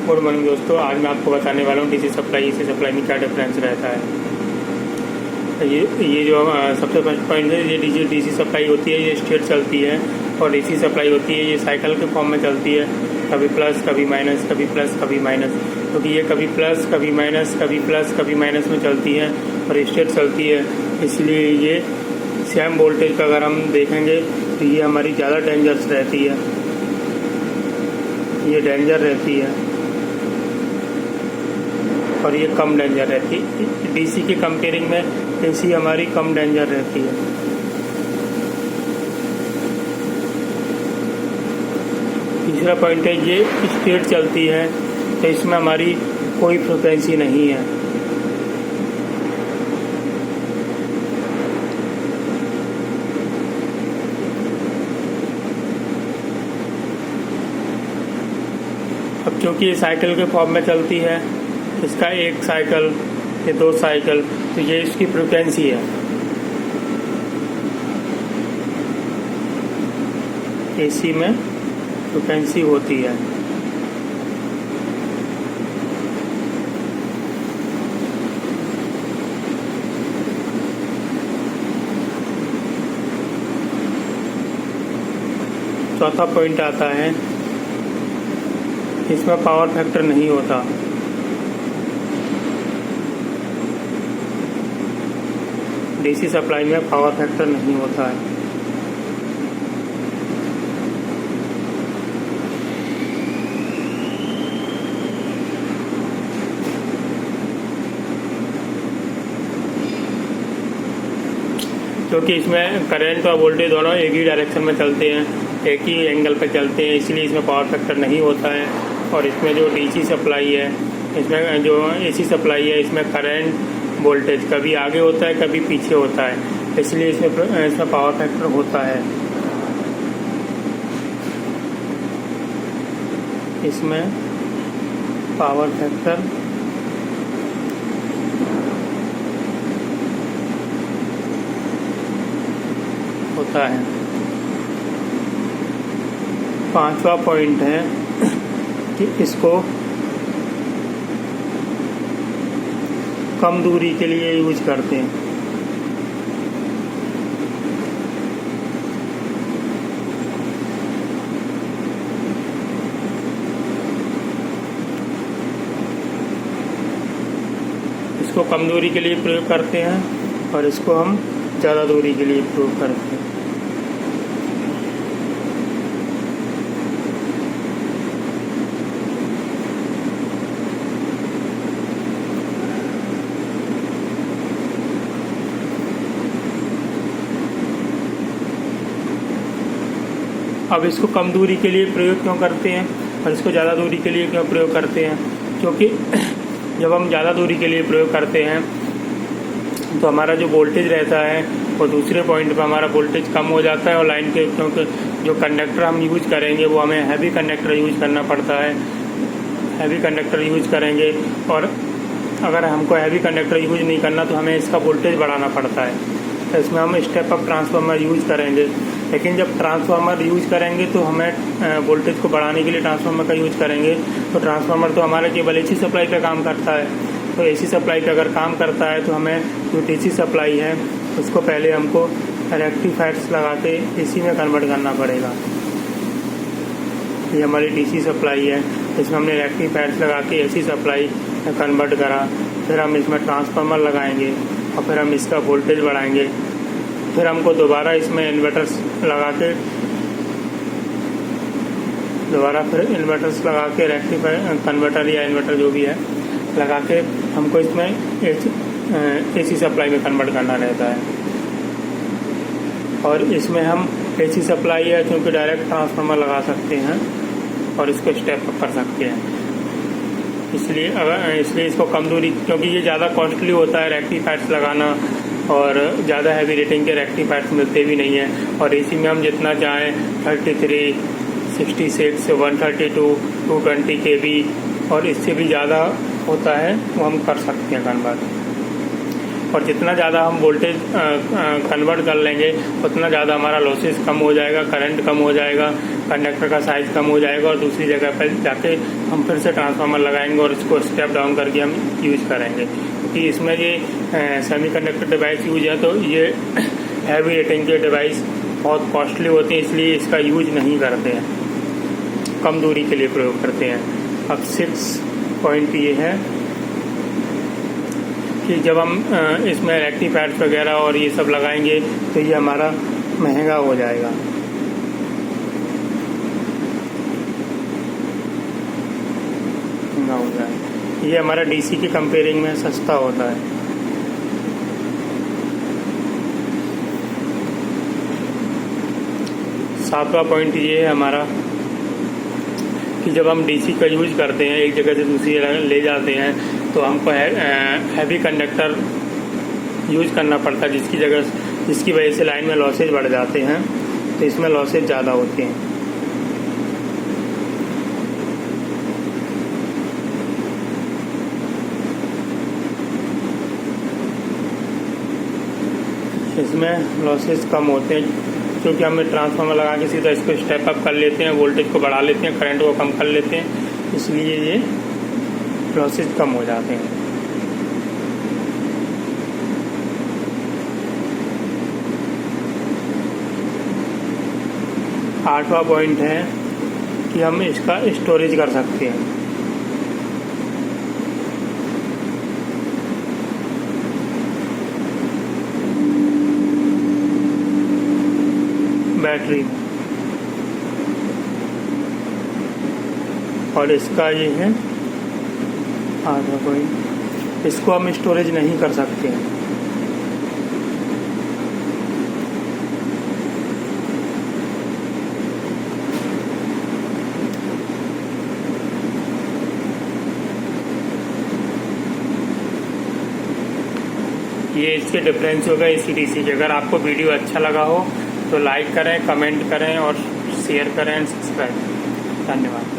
Good morning दोस्तों, आज मैं आपको बताने वाला हूँ डीसी सप्लाई एसी सप्लाई में क्या डिफरेंस रहता है। ये जो सबसे फर्स्ट पॉइंट है, ये डीसी सप्लाई होती है, ये स्ट्रेट चलती है, और एसी सप्लाई होती है, ये साइकिल के फॉर्म में चलती है, कभी प्लस कभी माइनस, कभी प्लस कभी माइनस। क्योंकि ये कभी प्लस कभी माइनस, कभी प्लस कभी माइनस में चलती है और स्ट्रेट चलती है, इसलिए ये सेम वोल्टेज का अगर हम देखेंगे तो ये हमारी ज़्यादा डेंजरस रहती है, ये डेंजर रहती है और ये कम डेंजर रहती है। डीसी के कंपेयरिंग में एसी हमारी कम डेंजर रहती है। तीसरा पॉइंट है, ये स्ट्रेट चलती है तो इसमें हमारी कोई फ्रिक्वेंसी नहीं है। अब क्योंकि ये साइकिल के फॉर्म में चलती है, इसका एक साइकिल या दो साइकिल, तो ये इसकी फ्रिक्वेंसी है। एसी में फ्रिक्वेंसी होती है। चौथा पॉइंट आता है, इसमें पावर फैक्टर नहीं होता। डीसी सप्लाई में पावर फैक्टर नहीं होता है। क्योंकि इसमें करंट और वोल्टेज दोनों एक ही डायरेक्शन में चलते हैं, एक ही एंगल पर चलते हैं, इसलिए इसमें पावर फैक्टर नहीं होता है। और इसमें जो डीसी सप्लाई है, इसमें जो एसी सप्लाई है, इसमें करंट वोल्टेज कभी आगे होता है कभी पीछे होता है, इसलिए इसमें पावर फैक्टर होता है। इसमें पावर फैक्टर होता है। पांचवा पॉइंट है कि इसको कम दूरी के लिए यूज करते हैं। इसको कम दूरी के लिए प्रयोग करते हैं और इसको हम ज़्यादा दूरी के लिए प्रयोग करते हैं। अब इसको कम दूरी के लिए प्रयोग क्यों करते हैं और इसको ज़्यादा दूरी के लिए क्यों प्रयोग करते हैं? क्योंकि जब हम ज़्यादा दूरी के लिए प्रयोग करते हैं तो हमारा जो वोल्टेज रहता है वो दूसरे पॉइंट पर हमारा वोल्टेज कम हो जाता है, और लाइन के क्योंकि जो कंडक्टर हम यूज करेंगे वो हमें हैवी कंडक्टर यूज करना पड़ता है। हैवी कंडक्टर यूज करेंगे, और अगर हमको हैवी कंडक्टर यूज नहीं करना तो हमें इसका वोल्टेज बढ़ाना पड़ता है। तो इसमें हम स्टेप अप ट्रांसफार्मर यूज करेंगे, लेकिन जब ट्रांसफार्मर यूज करेंगे तो हमें वोल्टेज को बढ़ाने के लिए ट्रांसफार्मर का यूज करेंगे। तो ट्रांसफार्मर तो हमारा केवल एसी सप्लाई पे काम करता है, तो एसी सप्लाई पे अगर काम करता है तो हमें जो डीसी सप्लाई है उसको पहले हमको रेक्टिफायर्स लगा के एसी में कन्वर्ट करना पड़ेगा। ये हमारी डीसी सप्लाई है, इसमें हमने रेक्टिफायर्स लगा के एसी सप्लाई कन्वर्ट करा। फिर हम इसमें ट्रांसफार्मर लगाएंगे और फिर हम इसका वोल्टेज बढ़ाएंगे। फिर हमको दोबारा इसमें इन्वर्टर्स लगा के रेक्टिफायर कन्वर्टर या इन्वर्टर जो भी है लगा के हमको इसमें एसी सप्लाई में कन्वर्ट करना रहता है। और इसमें हम एसी सप्लाई है क्योंकि डायरेक्ट ट्रांसफार्मर लगा सकते हैं और इसको स्टेप अप कर सकते हैं, इसलिए इसको कम दूरी, क्योंकि ये ज़्यादा कॉस्टली होता है रेक्टिफायर्स लगाना, और ज़्यादा हैवी रेटिंग के रेक्टिफायर्स मिलते भी नहीं हैं। और एसी में हम जितना चाहें 33, 66, 132, 220 kV और इससे भी ज़्यादा होता है वो हम कर सकते हैं कन्वर्ट। और जितना ज़्यादा हम वोल्टेज कन्वर्ट कर लेंगे उतना ज़्यादा हमारा लॉसेस कम हो जाएगा, करंट कम हो जाएगा, कंडक्टर का साइज़ कम हो जाएगा और दूसरी जगह पर जाके हम फिर से ट्रांसफार्मर लगाएंगे और इसको स्टेप डाउन करके हम यूज़ करेंगे। क्योंकि इसमें ये सेमीकंडक्टर डिवाइस यूज है, तो ये हैवी रेटिंग के डिवाइस बहुत कॉस्टली होते हैं, इसलिए इसका यूज नहीं करते हैं, कम दूरी के लिए प्रयोग करते हैं। अब 6 पॉइंट ये है कि जब हम इसमें रेक्टिफायर्स वगैरह और ये सब लगाएंगे तो ये हमारा महंगा हो जाएगा। ये हमारा डीसी की कंपेयरिंग में सस्ता होता है। सातवां पॉइंट ये है हमारा कि जब हम डीसी का यूज करते हैं, एक जगह से दूसरी जगह ले जाते हैं, तो हमको हैवी कंडक्टर यूज करना पड़ता है, जिसकी वजह से लाइन में लॉसेज बढ़ जाते हैं, तो इसमें लॉसेज ज़्यादा होते हैं। इसमें लॉसेस कम होते हैं क्योंकि हम ट्रांसफार्मर लगा के सीधा इसको स्टेप अप कर लेते हैं, वोल्टेज को बढ़ा लेते हैं, करंट को कम कर लेते हैं, इसलिए ये लॉसेस कम हो जाते हैं। आठवां पॉइंट है कि हम इसका स्टोरेज कर सकते हैं। बैटरी में, और इसका ये है आधा पॉइंट, इसको हम स्टोरेज नहीं कर सकते हैं। ये इसके डिफरेंस होगा एसी डीसी के। अगर आपको वीडियो अच्छा लगा हो तो लाइक करें, कमेंट करें और शेयर करें एंड सब्सक्राइब। धन्यवाद।